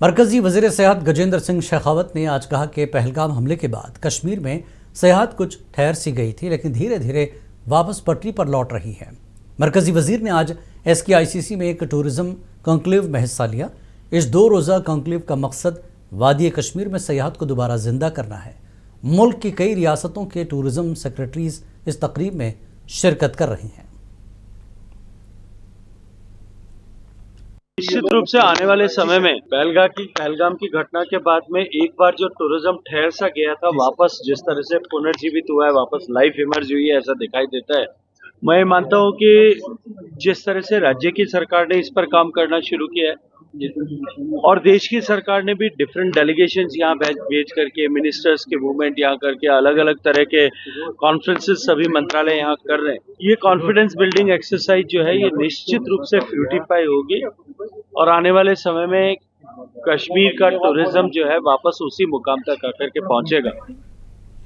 मरकजी वज़ीर सेहत गजेंद्र सिंह शेखावत ने आज कहा कि पहलगाम हमले के बाद कश्मीर में सेहत कुछ ठहर सी गई थी, लेकिन धीरे धीरे वापस पटरी पर लौट रही है। मरकजी वज़ीर ने आज SKICC में एक टूरिज्म कॉन्क्लेव में हिस्सा लिया। इस 2 रोज़ा कॉन्क्लेव का मकसद वादी कश्मीर में सेहत को दोबारा जिंदा करना है। मुल्क की कई रियासतों के टूरिज्म सेक्रेटरीज इस तकरीब में शिरकत कर रही हैं। निश्चित रूप से आने वाले समय में पहलगाम की घटना के बाद में एक बार जो टूरिज्म ठहर सा गया था, वापस जिस तरह से पुनर्जीवित हुआ है, वापस लाइफ इमर्ज हुई है, ऐसा दिखाई देता है। मैं मानता हूं कि जिस तरह से राज्य की सरकार ने इस पर काम करना शुरू किया है और देश की सरकार ने भी डिफरेंट डेलीगेशंस यहाँ भेज करके, मिनिस्टर्स के मूवमेंट यहाँ करके, अलग अलग तरह के कॉन्फ्रेंसेस सभी मंत्रालय यहाँ कर रहे हैं। ये कॉन्फिडेंस बिल्डिंग एक्सरसाइज जो है, ये निश्चित रूप से फ्रूटिफाई होगी और आने वाले समय में कश्मीर का टूरिज्म जो है वापस उसी मुकाम तक आकर के पहुंचेगा।